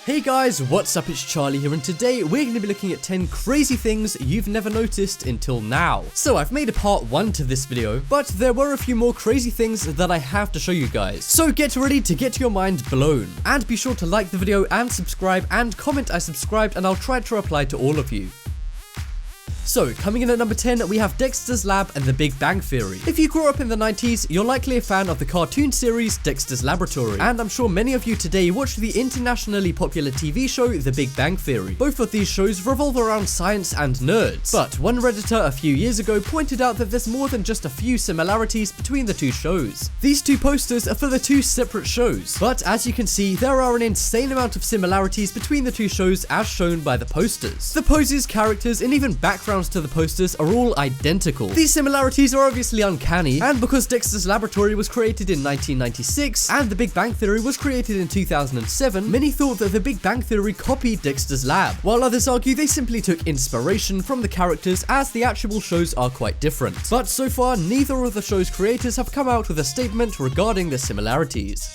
Hey guys, what's up? It's Charlie here, and today we're going to be looking at 10 crazy things you've never noticed until now. So I've made a part 1 to this video, but there were a few more crazy things that I have to show you guys. So get ready to get your mind blown. And be sure to like the video and subscribe and comment I subscribed, and I'll try to reply to all of you. So, coming in at number 10, we have Dexter's Lab and The Big Bang Theory. If you grew up in the 90s, you're likely a fan of the cartoon series Dexter's Laboratory, and I'm sure many of you today watched the internationally popular TV show The Big Bang Theory. Both of these shows revolve around science and nerds, but one Redditor a few years ago pointed out that there's more than just a few similarities between the two shows. These two posters are for the two separate shows, but as you can see, there are an insane amount of similarities between the two shows as shown by the posters. The poses, characters, and even backgrounds to the posters are all identical. These similarities are obviously uncanny, and because Dexter's Laboratory was created in 1996 and The Big Bang Theory was created in 2007, many thought that The Big Bang Theory copied Dexter's Lab, while others argue they simply took inspiration from the characters, as the actual shows are quite different. But so far, neither of the show's creators have come out with a statement regarding the similarities.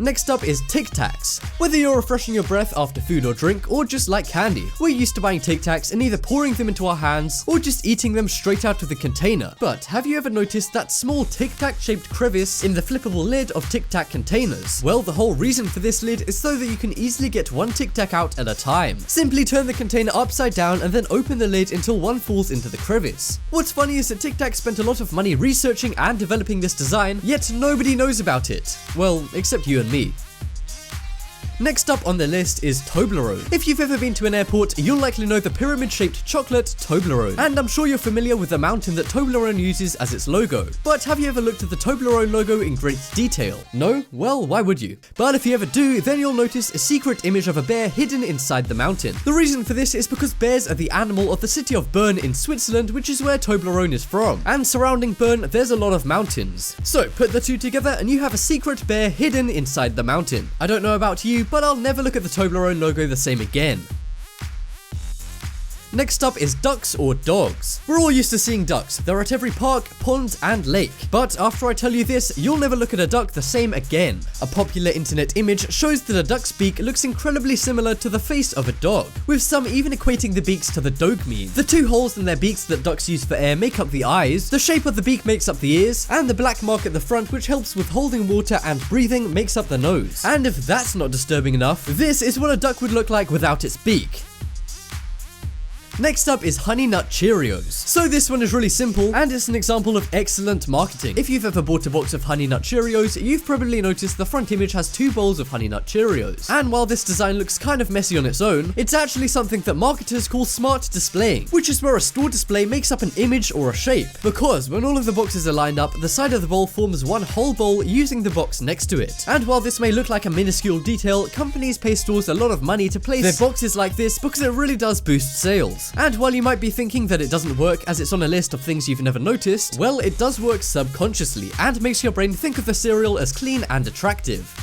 Next up is Tic Tacs. Whether you're refreshing your breath after food or drink, or just like candy, we're used to buying Tic Tacs and either pouring them into our hands or just eating them straight out of the container. But have you ever noticed that small Tic Tac shaped crevice in the flippable lid of Tic Tac containers? Well, the whole reason for this lid is so that you can easily get one Tic Tac out at a time. Simply turn the container upside down and then open the lid until one falls into the crevice. What's funny is that Tic Tac spent a lot of money researching and developing this design, yet nobody knows about it. Well, except you and me. Next up on the list is Toblerone. If you've ever been to an airport, you'll likely know the pyramid-shaped chocolate Toblerone, and I'm sure you're familiar with the mountain that Toblerone uses as its logo. But have you ever looked at the Toblerone logo in great detail? No? Well, why would you? But if you ever do, then you'll notice a secret image of a bear hidden inside the mountain. The reason for this is because bears are the animal of the city of Bern in Switzerland, which is where Toblerone is from, and surrounding Bern there's a lot of mountains. So put the two together and you have a secret bear hidden inside the mountain. I don't know about you, but I'll never look at the Toblerone logo the same again. Next up is ducks or dogs. We're all used to seeing ducks. They're at every park, pond, and lake. But after I tell you this, you'll never look at a duck the same again. A popular internet image shows that a duck's beak looks incredibly similar to the face of a dog, with some even equating the beaks to the dog meme. The two holes in their beaks that ducks use for air make up the eyes, the shape of the beak makes up the ears, and the black mark at the front, which helps with holding water and breathing, makes up the nose. And if that's not disturbing enough, this is what a duck would look like without its beak. Next up is Honey Nut Cheerios. So this one is really simple, and it's an example of excellent marketing. If you've ever bought a box of Honey Nut Cheerios, you've probably noticed the front image has 2 bowls of Honey Nut Cheerios. And while this design looks kind of messy on its own, it's actually something that marketers call smart displaying, which is where a store display makes up an image or a shape. Because when all of the boxes are lined up, the side of the bowl forms one whole bowl using the box next to it. And while this may look like a minuscule detail, companies pay stores a lot of money to place their boxes like this because it really does boost sales. And while you might be thinking that it doesn't work as it's on a list of things you've never noticed, well, it does work subconsciously and makes your brain think of the cereal as clean and attractive.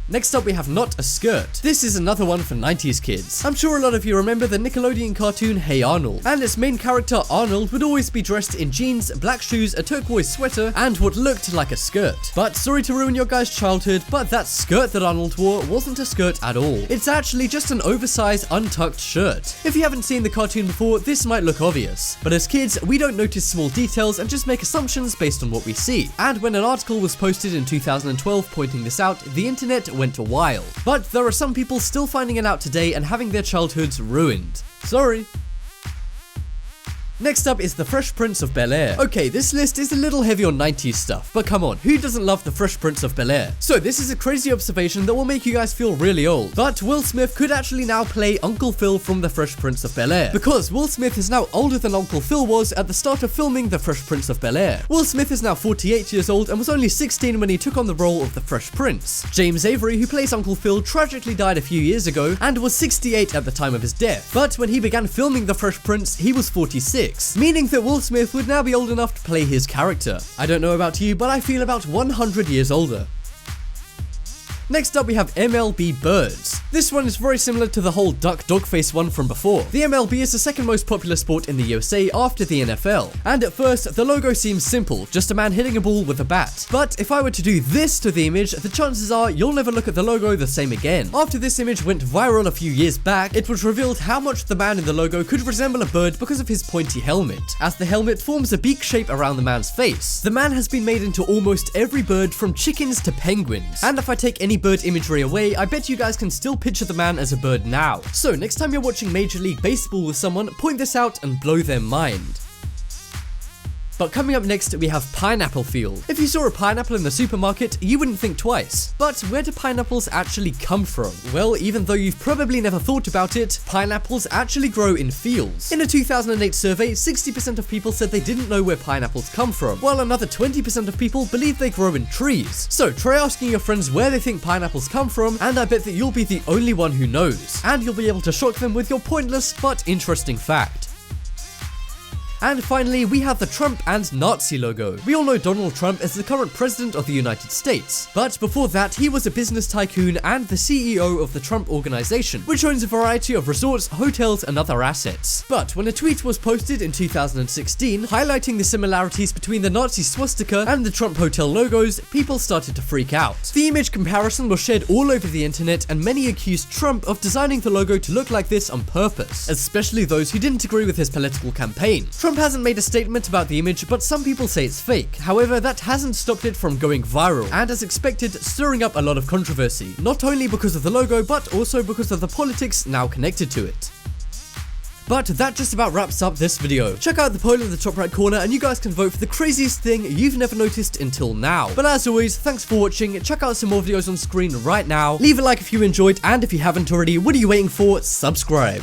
Next up we have Not a Skirt. This is another one for 90s kids. I'm sure a lot of you remember the Nickelodeon cartoon Hey Arnold, and its main character Arnold would always be dressed in jeans, black shoes, a turquoise sweater, and what looked like a skirt. But sorry to ruin your guys' childhood, but that skirt that Arnold wore wasn't a skirt at all. It's actually just an oversized, untucked shirt. If you haven't seen the cartoon before, this might look obvious, but as kids, we don't notice small details and just make assumptions based on what we see. And when an article was posted in 2012 pointing this out, the internet went wild. But there are some people still finding it out today and having their childhoods ruined. Sorry. Next up is The Fresh Prince of Bel Air. Okay, this list is a little heavy on 90s stuff, but come on, who doesn't love The Fresh Prince of Bel Air? So this is a crazy observation that will make you guys feel really old, but Will Smith could actually now play Uncle Phil from The Fresh Prince of Bel Air, because Will Smith is now older than Uncle Phil was at the start of filming The Fresh Prince of Bel Air. Will Smith is now 48 years old and was only 16 when he took on the role of the Fresh Prince. James Avery, who plays Uncle Phil, tragically died a few years ago and was 68 at the time of his death, but when he began filming The Fresh Prince, he was 46. Meaning that Will Smith would now be old enough to play his character. I don't know about you, but I feel about 100 years older. Next up we have MLB Birds. This one is very similar to the whole duck dog face one from before. The MLB is the second most popular sport in the USA after the NFL, and at first the logo seems simple, just a man hitting a ball with a bat. But if I were to do this to the image, the chances are you'll never look at the logo the same again. After this image went viral a few years back, it was revealed how much the man in the logo could resemble a bird because of his pointy helmet, as the helmet forms a beak shape around the man's face. The man has been made into almost every bird from chickens to penguins, and if I take any bird imagery away, I bet you guys can still picture the man as a bird now. So next time you're watching Major League Baseball with someone, point this out and blow their mind. But coming up next, we have pineapple field. If you saw a pineapple in the supermarket, you wouldn't think twice. But where do pineapples actually come from? Well, even though you've probably never thought about it, pineapples actually grow in fields. In a 2008 survey, 60% of people said they didn't know where pineapples come from, while another 20% of people believe they grow in trees. So try asking your friends where they think pineapples come from, and I bet that you'll be the only one who knows. And you'll be able to shock them with your pointless but interesting fact. And finally, we have the Trump and Nazi logo. We all know Donald Trump as the current president of the United States, but before that, he was a business tycoon and the CEO of the Trump Organization, which owns a variety of resorts, hotels, and other assets. But when a tweet was posted in 2016 highlighting the similarities between the Nazi swastika and the Trump hotel logos, people started to freak out. The image comparison was shared all over the internet, and many accused Trump of designing the logo to look like this on purpose, especially those who didn't agree with his political campaign. Trump hasn't made a statement about the image, but some people say it's fake. However, that hasn't stopped it from going viral, and as expected, stirring up a lot of controversy, not only because of the logo, but also because of the politics now connected to it. But that just about wraps up this video. Check out the poll in the top right corner and you guys can vote for the craziest thing you've never noticed until now. But as always, thanks for watching, check out some more videos on screen right now, leave a like if you enjoyed, and if you haven't already, what are you waiting for? Subscribe.